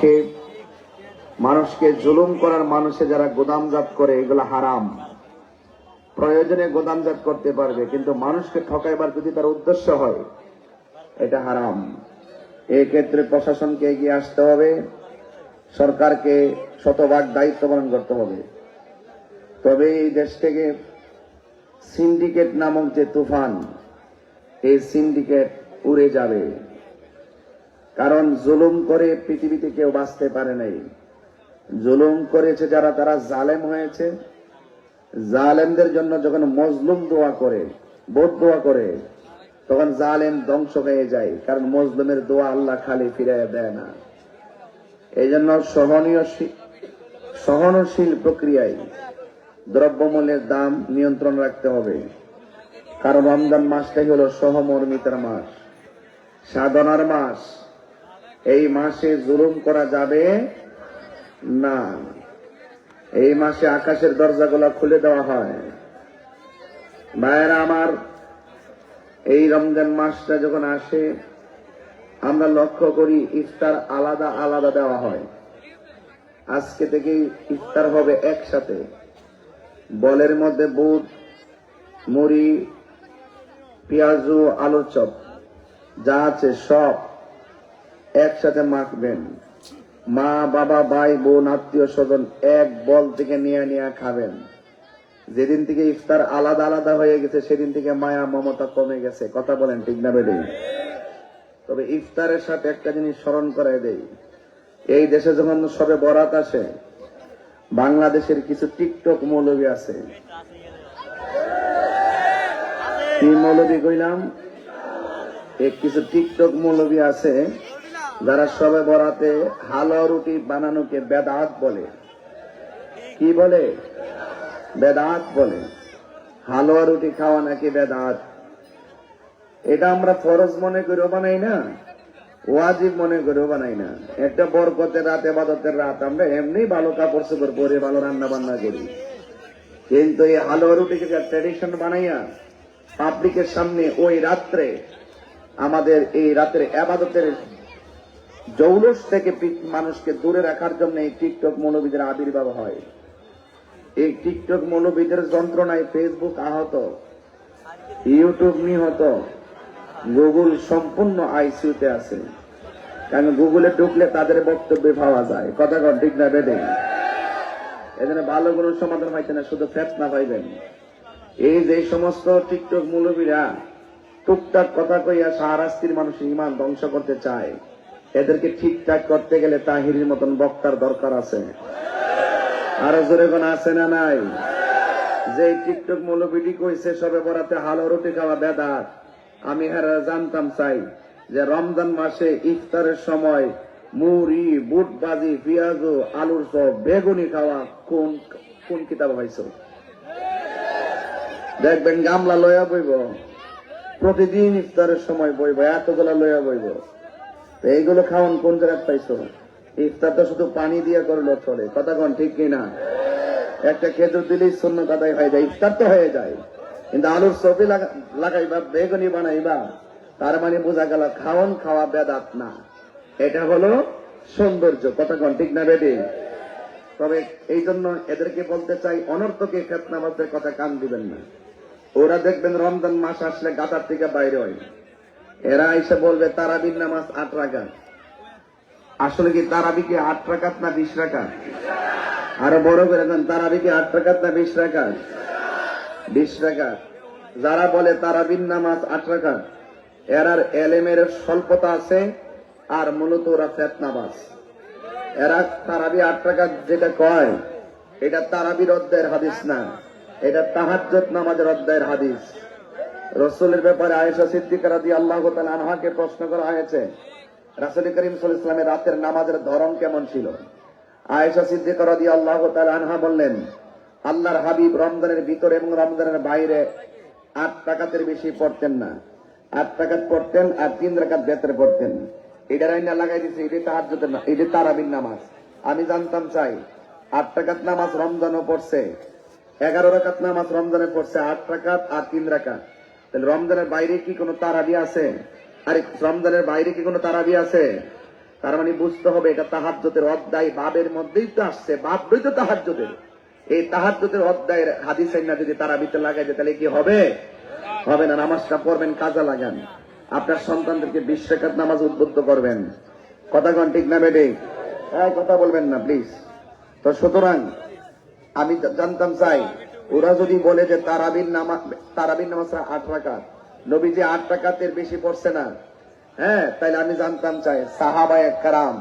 পক্ষে মানুষকে জুলুম করার মানুষে যারা গোদামজাত করে এগুলো হারাম। প্রয়োজনে গোদামজাত করতে পারবে, কিন্তু মানুষকে ঠকাইবার যদি তার উদ্দেশ্য হয় এটা হারাম। এই ক্ষেত্রে প্রশাসনকে এগিয়ে আসতে হবে, সরকারকে শতভাগ দায়িত্ব পালন করতে হবে। তবে এই দেশ থেকে সিন্ডিকেট নামক যে তুফান, এই সিন্ডিকেট উড়ে যাবে। কারণ জুলুম করে পৃথিবীতে কেউ বাঁচতে পারে নাই। জুলুম করেছে যারা, তারা জালেম হয়েছে। জালেমদের জন্য যখন মজলুম দোয়া করে, ভোট দোয়া করে, তখন জালেম ধ্বংস হয়ে যায়। কারণ মজলুমের দোয়া আল্লাহ খালি ফিরাইয়া দেয় না। এই জন্য সহনশীল প্রক্রিয়ায় দ্রব্যমূল্যের দাম নিয়ন্ত্রণ রাখতে হবে। কারণ রমজান মাসটাই হলো সহমর্মিতার মাস, সাধনার মাস। এই মাসে জুলুম করা যাবে না। এই মাসে আকাশের দরজাগুলো খুলে দেওয়া হয়। ভাইয়েরা আমার, এই রমজান মাসটা যখন আসে আমরা লক্ষ্য করি ইফতার আলাদা আলাদা দেওয়া হয়। আজকে থেকে ইফতার হবে একসাথে। বলের মধ্যে বুট, মুড়ি, পেঁয়াজু, আলুর চপ যা আছে সব একসাথে মাখবেন। মা, বাবা, ভাই, বোন, আত্মীয় স্বজন এক বল থেকে নিয়ে নিয়ে খাবেন। যেদিন থেকে ইফতার আলাদা আলাদা হয়ে গেছে সেদিন থেকে মায়া মমতা কমে গেছে। কথা বলেন ঠিক না বেডি? তবে ইফতারের সাথে একটা জিনিস স্মরণ করাই দেই। এই দেশে যখন সবে বরাত আসে, বাংলাদেশের কিছু টিকটক মৌলবী আছে। কি মৌলবী কইলাম? কিছু টিকটক মৌলবী আছে যারা সবে বরাতে হালুয়া রুটি বানানোকে বেদাত বলে। কি বলে? বেদাত বলে। হালুয়া রুটি খাওয়া নাকি বেদাত। এটা আমরা ফরজ মনে করেও বানাই না, ওয়াজিব মনে করেও বানাই না। একটা বরকতের রাত, ইবাদতের রাত, আমরা এমনি ভালো কাপড় চোপড় পরে ভালো রান্না বান্না করি। কিন্তু এই হালুয়া রুটিকে ট্র্যাডিশন বানাইয়া পাবলিকের সামনে ওই রাত্রে আমাদের এই রাতের ইবাদতের জৌলুস থেকে মানুষকে দূরে রাখার জন্য এই টিকটক মৌলবীদের আবির্ভাব হয়। এই টিকটক মৌলবীদের যন্ত্রণায় ফেসবুক আহত, ইউটিউব নিহত, গুগল সম্পূর্ণ আইসিইউতে আছে। কারণ গুগলে ঢুকলে তাদের বক্তব্যে পাওয়া যায়। কথা কন ঠিক না বেডে? এখানে ভালো কোনো সমাধান হয়েছে না, শুধু ফেতনা পাইবেন। এই যে সমস্ত টিকটক মৌলবীরা টুকটাক কথা কইয়া শাহরাস্তির মানুষের ইমান ধ্বংস করতে চায়, এদেরকে ঠিকঠাক করতে গেলে তাহিরের মতন বক্তার দরকার আছে। আরো জোরে কোন আছে না নাই? যে টিকটক মৌলবীটি কইছে সবে বরাতে হালুয়া রুটি খাওয়া বেদাত, আমি হেরা জানতাম চাই যে রমজান মাসে ইফতারের সময় মুড়ি, বুট ভাজি, পেঁয়াজ, আলুর চপ, বেগুনি খাওয়া কোন কোন কিতাব হয়েছে? দেখবেন গামলা লয়া বইব, প্রতিদিন ইফতারের সময় বইব, এতগুলা লয়া বইব। এইগুলো খাওয়ান কোন জায়গায় পাইছো? ইফতার তো শুধু পানি দিয়ে করলো চলে। কথা কন ঠিক কিনা? একটা খেজুর দিলেই সুন্নত আদায় হয়ে যায়, ইফতার তো হয়ে যায়। কিন্তু আলুর চপি লাগাইবা, বেগুনি বানাইবা, তার মানে বোঝা গেল খাওয়ান খাওয়া বেদাত না, এটা হলো সৌন্দর্য। কথা কন ঠিক না বেডি? তবে এই জন্য এদেরকে বলতে চাই, অনর্থকে ফেতনাবাজদের কথা কান দিবেন না। ওরা দেখবেন রমজান মাস আসলে গাতার থেকে বাইরে হয়। এরা এসে বলবে তারাবির নামাজ 8 রাকাত। আসলে কি তারাবি কি 8 রাকাত না 20 রাকাত? আরো বড় করে দেন, তারাবি কি 8 রাকাত না 20 রাকাত? 20 রাকাত। যারা বলে তারাবির নামাজ 8 রাকাত, এরার এলেমের স্বল্পতা আছে, আর মূলত ওরা ফেতনাবাজ। এরা তারাবি 8 রাকাত যেটা কয়, এটা তারাবির অধ্যায়ের হাদিস না, এটা তাহাজ্জুদ নামাজের অধ্যায়ের হাদিস। রাসূলের ব্যাপারে আয়েশা সিদ্দিকা রাদিয়াল্লাহু তাআলা আনহাকে প্রশ্ন করা হয়েছে, রাসূল করিম সাল্লাল্লাহু আলাইহি ওয়াসাল্লামের রাতের নামাজের ধরন কেমন ছিল? আয়েশা সিদ্দিকা রাদিয়াল্লাহু তাআলা আনহা বললেন, আল্লাহর হাবিব রমজানের ভিতরে এবং রমজানের বাইরে 8 রাকাতের বেশি পড়তেন না। 8 রাকাত পড়তেন আর 3 রাকাত বেতরে পড়তেন। এটা রাইনা লাগাই দিছে, এটা তাহাজ্জুদের না, এটা তারাবির নামাজ। আমি জানতাম চাই 8 রাকাত নামাজ রমজানও পড়ছে, 11 রাকাত নামাজ রমজানে পড়ছে, 8 রাকাত আর 3 রাকাত। তাহলে রমজানের বাইরে কি কোনো তারাবি আছে? আরে রমজানের বাইরে কি কোনো তারাবি আছে? তার মানে বুঝতে হবে এটা তাহাজ্জুদের অধ্যায়, বাবের মধ্যেই তো আসছে, বাবই তো তাহাজ্জুদের। এই তাহাজ্জুদের অধ্যায়ের হাদিসের না যদি তারাবিতে লাগাই দেয় তাহলে কি হবে? হবে না। নামাজটা পড়বেন, কাজে লাগান, আপনার সন্তানদেরকে 20 রাকাত নামাজ উদ্বুদ্ধ করবেন। কথা কন ঠিক না বেটে? কথা বলবেন না প্লিজ। তো সুতরাং আমি জানতাম চাই, ওরা যদি বলে যে তারাবির নামাজ 8 রাকাত, নবীজি 8 রাকাতের বেশি পড়ছে না, তাইলে আমি জানতাম চাই সাহাবায়ে কেরাম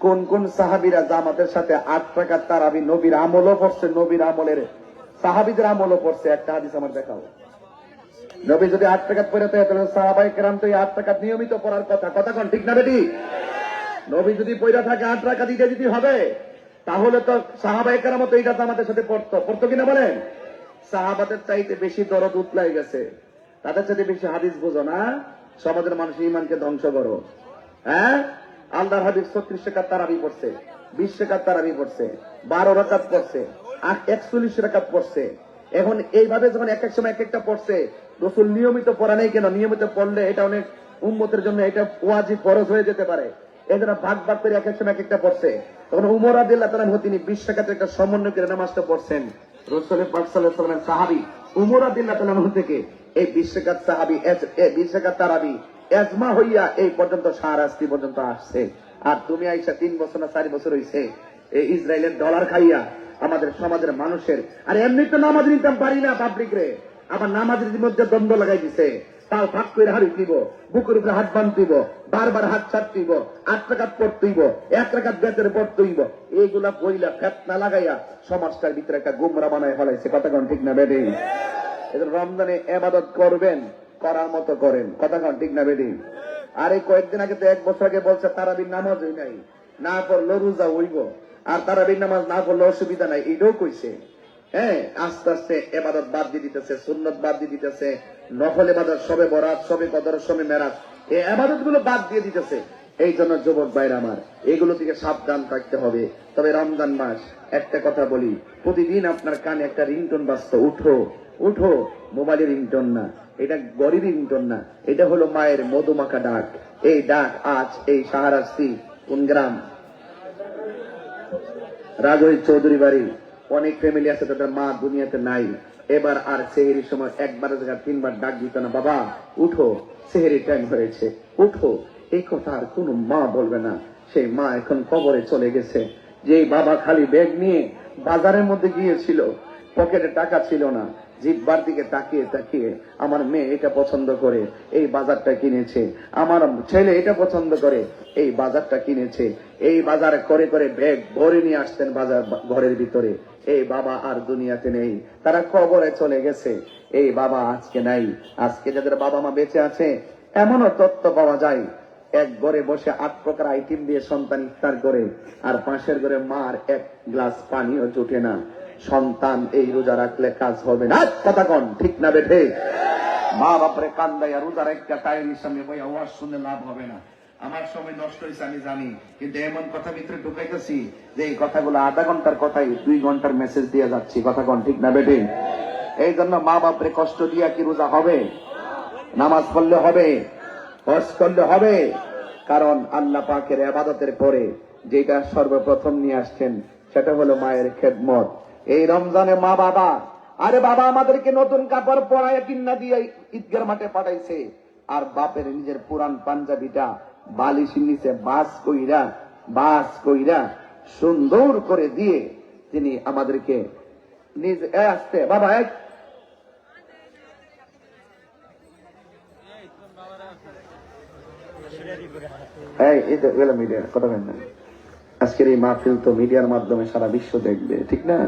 কোন কোন সাহাবীরা জামাতের সাথে 8 রাকাত তারাবি নবীর আমলও পড়ছে, নবীর আমলের সাহাবীদের আমলও পড়ছে। একটা হাদিস আমার দেখাও। নবী যদি 8 রাকাত পড়ে থাকে তাহলে সাহাবায়ে কেরাম তো এই 8 রাকাত নিয়মিত পড়ার কথা। কথা কোন ঠিক না বেটি? নবী যদি পড়া থাকে 8 রাকাত দিতে যদি হবে, তাহলে তো সাহাবায়ে কেরাম তো এইটা আমাদের সাথে পড়তো কিনা বলেন? সাহাবাদের চাইতে বেশি দরদ উতলাই গেছে, তাদের চাইতে বেশি হাদিস বোঝো না, সমাজের মানুষের ইমানকে ধ্বংস করো। আল্লাহর হাবিব 36 রাকাত তারাবি পড়ছে, 20 রাকাত তারাবি পড়ছে, 12 রাকাত পড়ছে, 41 রাকাত পড়ছে। এখন এইভাবে যখন এক এক সময় এক একটা পড়ছে, রাসূল নিয়মিত পড়া নেই কেন? নিয়মিত পড়লে এটা অনেক উম্মতের জন্য এটা ওয়াজিব ফরজ হয়ে যেতে পারে। এই জন্য ভাগ ভাগ করে এক এক সময় এক একটা পড়ছে। তখন উমর রাদিয়াল্লাহু তাআলা তিনি 20 রাকাতের একটা সমন্বয় করে নামাজটা পড়ছেন। রাসূল পাক সাল্লাল্লাহু আলাইহি ওয়াসাল্লামের সাহাবী উমর রাদিয়াল্লাহু তাআলা থেকে এই 20 রাকাত সাহাবী 20 রাকাত তারাবি এজমা হইয়া এই পর্যন্ত শাহরাস্তি পর্যন্ত আসছে। আর তুমি আইসা 3 বছর না 4 বছর হইছে এই ইসরায়েলের ডলার খাইয়া আমাদের সমাজের মানুষের, আর এমনি তো নামাজ নিতাম পারি না পাবলিক রে, আবার নামাজের মধ্যে দ্বন্দ্ব লাগাই দিছে। তাও ফাঁক করে হাড়ি দিব, বুকের উপরে হাত বাঁধতেইব, বারবার হাত ছাড়তেইব, 8 রাকাত পড়তেইব, 1 রাকাত বেতের পড়তেইব। এইগুলা কইলা ফেতনা লাগাইয়া সমাজটার ভিতরে একটা গুমরা বানায় ফেলাইছে। কথা কোন ঠিক না বেডি? এদের রমজানে ইবাদত করবেন, করার মতো করেন। কথা কোন ঠিক না বেডি? আর এই কয়েকদিন আগে তো 1 বছর আগে বলছে তারাবির নামাজ হই নাই, না পড়লো রোজা হইব, আর তারাবির নামাজ না পড়লে অসুবিধা নাই, এইটাও কইছে। আস্তে আস্তে এবাদত বাদ দিয়ে দিতেছে, সুন্নত বাদ দিয়ে দিতেছে, নফল এবাদত, সবে বরাত, সবে কদর, সবে মেরাজ, এই এবাদত গুলো বাদ দিয়ে দিতেছে। এই জন্য যুবক ভাইরা আমার, এগুলো থেকে সাবধান থাকতে হবে। তবে রমজান মাস, একটা কথা বলি, প্রতিদিন আপনার কানে একটা রিংটোন বাজতো, উঠো উঠো। মোবাইলের রিংটোন না, এটা গরিব রিংটোন না, এটা হলো মায়ের মধুমাখা ডাক। এই ডাক আজ এই শাহরাস্তি কোন গ্রাম? রাজই চৌধুরী বাড়ি। অনেক ফ্যামিলি আছে তাদের মা দুনিয়াতে নাই, এবার আর সেহেরির সময় 1 বার 3 বার ডাক দিত না, বাবা উঠো সেহেরির টাইম হয়েছে, উঠো। এই কথা আর কোন মা বলবে না। সেই মা এখন কবরে চলে গেছে। যেই বাবা খালি ব্যাগ নিয়ে বাজারের মধ্যে গিয়েছিল, পকেটে টাকা ছিল না, জিব্বার দিকে তাকিয়ে তাকিয়ে আমার মেয়ে এটা পছন্দ করে এই বাজারটা কিনেছে, আমার ছেলে এটা পছন্দ করে এই বাজারটা কিনেছে, এই বাজার করে করে ব্যাগ ভরে নিয়ে আসতেন বাজার ঘরের ভিতরে। এই বাবা আর দুনিয়াতে নেই, তারা কবরে চলে গেছে। এই বাবা আজকে নাই। আজকে যাদের বাবা মা বেঁচে আছে, এমনও তথ্য পাওয়া যায়, এক ঘরে বসে 8 প্রকার আইটেম দিয়ে সন্তান ইফতার করে, আর পাশের ঘরে মার 1 গ্লাস পানিও জুটে না। সন্তান এই রোজা রাখলে কাজ হবে না। কথা কন ঠিক না বেঠে? মা বাপরে কান্দাইয়া রোজার একটা টাইমের সামনে বই আওয়াজ শুনে লাভ হবে না। আমার সময় নষ্ট হয়েছে আমি জানি, কিন্তু এমন কথা ভিতরে ঢুকাইতেছি যে এই কথাগুলো আধা ঘন্টার কথাই 2 ঘন্টার মেসেজ দিয়ে যাচ্ছি। কথা কন ঠিক না বেঠে? এই জন্য মা বাপরে কষ্ট দিয়া কি রোজা হবে? নামাজ পড়লে হবে, হজ করলে হবে। কারণ আল্লাহ পাকের ইবাদতের পরে যেটা সর্বপ্রথম নিয়ে আসছেন সেটা হলো মায়ের খেদমত। এই রমজানে মা বাবা, আরে বাবা আমাদেরকে নতুন কাপড় পরায় কিনা দিয়ে ঈদগার মাঠে পাঠাইছে, আর বাপের নিজের পুরান পাঞ্জাবিটা বালিশের নিচে বাস কইরা সুন্দর করে দিয়ে তিনি আমাদেরকে নিজে আসতে বাবা মিডিয়া কথা বলেন না। আজকের এই মাহফিল তো মিডিয়ার মাধ্যমে সারা বিশ্ব দেখবে, ঠিক না?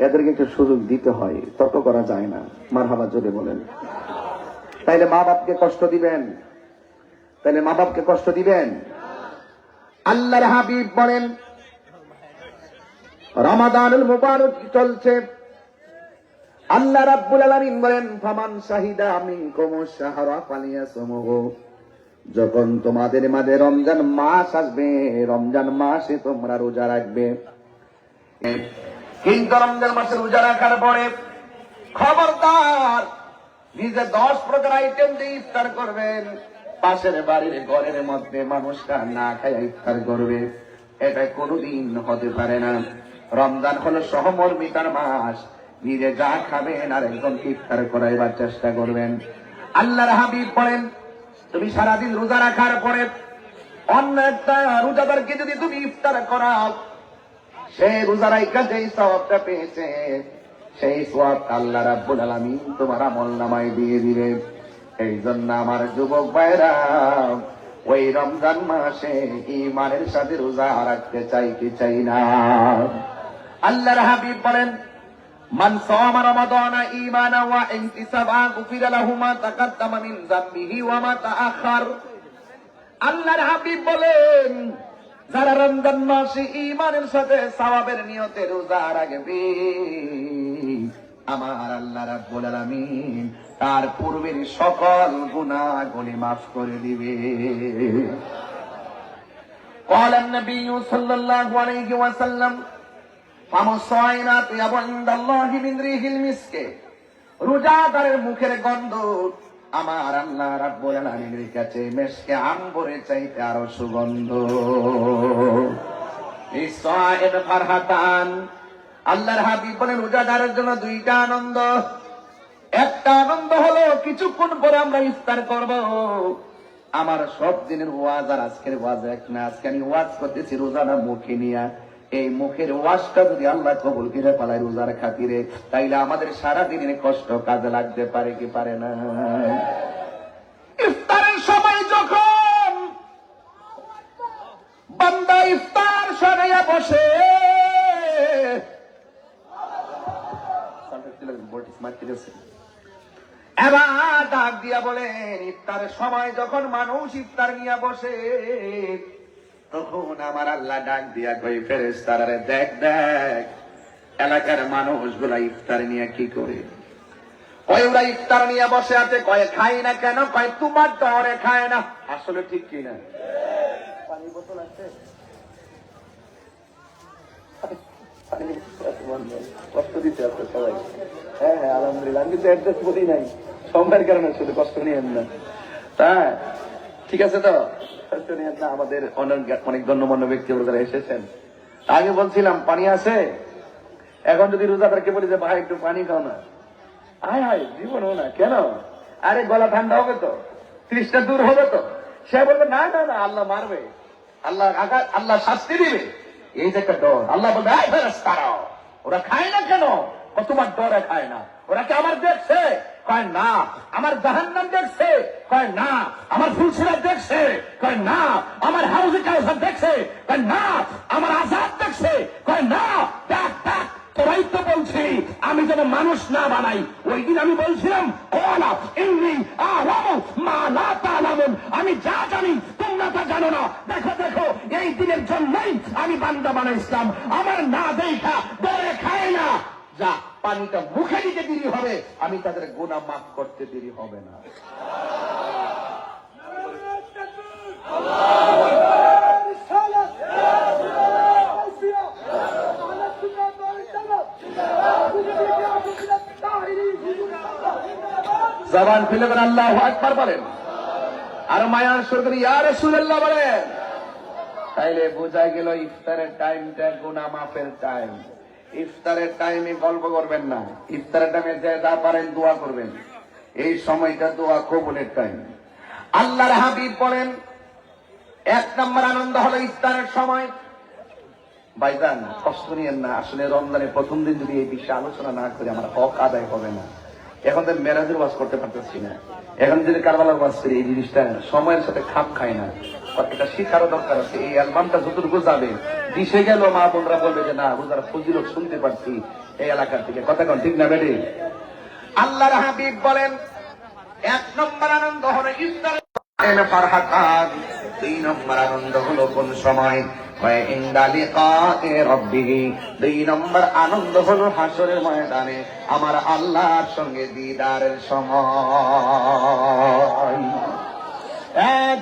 এদেরকে একটু সুযোগ দিতে হয়, তর্ক করা যায় না। মারহাবা জোরে বলেন। তাইলে মা বাপকে কষ্ট দিবেন? তাইলে মা বাপকে কষ্ট দিবেন? আল্লাহর হাবিব বলেন, রমাদানুল মুবারক চলছে, আল্লাহ রাব্বুল আলামিন বলেন, ফামান শাহিদা মিনকুমুশ শাহরা ফালিয়াসমহু, যখন তোমাদের মাঝে রমজান মাস আসবে, রমজান মাসে তোমরা রোজা রাখবে। কিন্তু রমজান মাসে রোজা রাখার পরে খবরদার নিজে 10 প্রকার আইটেম দিয়ে ইফতার করবেন, পাশের বাড়ির ঘরের মধ্যে মানুষটা না খায় ইফতার করবে, এটা কোনোদিন হতে পারে না। রমজান হলো সহমর্মিতার মাস, নিজে যা খাবেন আর একদম ইফতার করাইবার চেষ্টা করবেন। আল্লাহর হাবিব বলেন, তুমি সারাদিন রোজা রাখার পরে অন্য একটা রোজাদারকে যদি তুমি ইফতার করাও, সেই রোজা রাখা যেই সওয়াবটা পেয়েছে, সেই সওয়াব আল্লাহ রাব্বুল আলামিন তোমার আমলনামায় দিয়ে দিবে। এই জন্য আমার যুবক ভাইরা, ওই রমজান মাসে ঈমানের সাথে রোজা রাখতে চাই কি চাই না? আল্লাহর হাবিব বলেন, মান সাওমা রমাদানা ঈমানান ওয়া ইহতিসাবান গুফিরা লাহু মা তাকাদ্দামা মিন যামবিহি ওয়া মা তাআখার। আল্লাহর হাবিব বলেন, যারা রমজান মাসে ঈমানের সাথে সওয়াবের নিয়তে রোজা রাখবে, আমার আল্লাহ রাব্বুল আলামিন তার পূর্বের সকল গুনাহগুলি মাফ করে দিবে। قال النبي صلى الله عليه وسلم فمصائنات عند الله من ريح المسك। রোজাদারের মুখের গন্ধ আমার আল্লাহ রাব্বুল আলামিনের কাছে মিশকে আম্বরের চাইতে আরো সুগন্ধ। ইসরাইল ফারহাতান, আল্লাহর হাবিব বলেন, রোজাদারের জন্য দুইটা আনন্দ। একটা আনন্দ হলো কিছুক্ষণ পরে আমরা ইফতার করব। আমার সব দিনের ওয়াজ আর আজকের ওয়াজ এক না। আজকে আমি ওয়াজ করতেছি রোজাটা মুখে নিয়া। এই মুখের ওয়াজটা যদি আল্লাহ কবুল করে পালায় রোজার খাতিরে, তাইলে আমাদের সারা দিনের কষ্ট কাজে লাগতে পারে কি পারে না? ইফতারের সময় যখন বান্দা ইফতার সরাইয়া বসে, এবার ডাক দিয়া বলেন, ইফতারের সময় যখন মানুষ ইফতার নিয়ে বসে, তখন আমার আল্লাহ ডাক দিয়া কই, ফেরেশতারা দেখ দেখ এলাকার মানুষগুলা ইফতার নিয়ে কি করে। কয় ওরা ইফতার নিয়ে বসে আছে, কয় খাই না কেন? কয় তোমার ডরে খায় না। আসলে ঠিক কিনা? পানি বোতল আছে? কষ্ট দিতে আছে সবাই। হ্যাঁ হ্যাঁ, আলহামদুলিল্লাহ। আমি কিন্তু অ্যাড্রেস বলি নাই, সময়ের কারণে শুধু কষ্ট নিয়েন না। তাই ঠিক আছে তো? কষ্ট নিয়েন না। আমাদের অনেক গণ্যমান্য ব্যক্তিবর্গ যারা এসেছেন, আগে বলছিলাম পানি আছে, এখন যদি রোজাদারকে বলি যে ভাই একটু পানি খাও না, আয় হায় জীবন না কেন? আরে গলা ঠান্ডা হবে তো, তৃষ্ণা দূর হবে তো। সে বলবে না না না, আল্লাহ মারবে, আল্লাহ শাস্তি দিবে। এই যে একটা ডর। আল্লাহ বলবে, ওরা খায় না কেন? তোমার ডরে খায় না। ওরা কি আমার দেখছে? কয় না। আমার জাহান্নাম দেখছে? কয় না। আমার ফুলসিরাত দেখছে? কয় না। আমার হাউজে কাউসার দেখছে? কয় না। আমার আযাব দেখছে? কয় না। দেখ দেখ, তোরাই তো বলছি আমি যেন মানুষ না বানাই। ওই দিন আমি বলছিলাম, আমি যা জানি তোমরা তা জানো না। দেখো দেখো, এই দিনের জন্যই আমি বান্দা বানাইছিলাম। আমার না দেখা ডরে খায় না। যা, পানিটা মুখে দিতে দেরি হবে, আমি তাদের গুনাহ মাফ করতে দেরি হবে না। জবান খুলে বলেন আল্লাহু আকবার বলেন, আর মায়ার সুর করে ইয়া রাসূলুল্লাহ বলেন। তাইলে বোঝা গেল ইফতারের টাইমটা গুনাহ মাফের টাইম। ইফতারের টাইমে গল্প করবেন না, ইফতারের টাইমে যা পারেন দোয়া করবেন। এই সময়টা দোয়া কবুলের টাইম। আল্লাহর হাবিব বলেন, এক নম্বর আনন্দ হলো ইফতারের সময়। ভাইজান কষ্ট নিয়েন না, আসলে রমজানের প্রথম দিন যদি এই বিষয়ে আলোচনা না করে আমার হক আদায় হবে না। এখন তো মেরাজের ওয়াজ করতে পারতেছি না, এখন যদি কারবালার ওয়াজ করি এই জিনিসটা সময়ের সাথে খাপ খায় না। এটা শিখারও দরকার আছে। এই অ্যালবামটা যতটুকু যাবে, দিশে গেল মা বোনরা বলবে যে না, রোজার ফজিলত শুনতে পারছি এই এলাকার থেকে। কথা কোন ঠিক না বেডি? আল্লাহর হাবিব বলেন, এক নম্বর আনন্দ হলো ইফতার। দুই নম্বর আনন্দ হলো কোন সময়? দুই নম্বর আনন্দ হলো হাসরের ময়দানে আমার আল্লাহর সঙ্গে দিদারের সময়।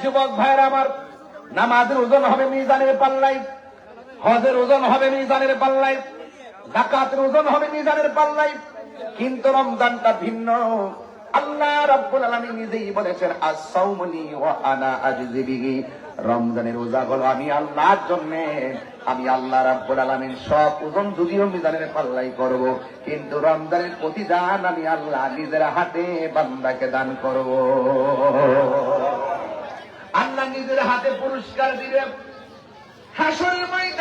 যুবক ভাইরা আমার, নামাজের ওজন হবে মিজানের পাল্লায়, হজের ওজন হবে মিজানের পাল্লায়, যাকাতের ওজন হবে মিজানের পাল্লায়, কিন্তু রমজানটা ভিন্ন। আল্লাহ রাব্বুল আলামিন নিজেই বলেছেন আস-সাওমু লি ওয়া আনা আজজি বিহি, রমজানের রোজা হলো আমি আল্লাহর জন্য, আমি আল্লাহ রাব্বুল আলামিন সব ওজন যদিও মিজানের পাল্লাই করব, কিন্তু রমজানের প্রতিদান আমি আল্লাহ নিজের হাতে বান্দাকে দান করব। আল্লাহ নিজের হাতে পুরস্কার দিবে হাসরের ময়দানে।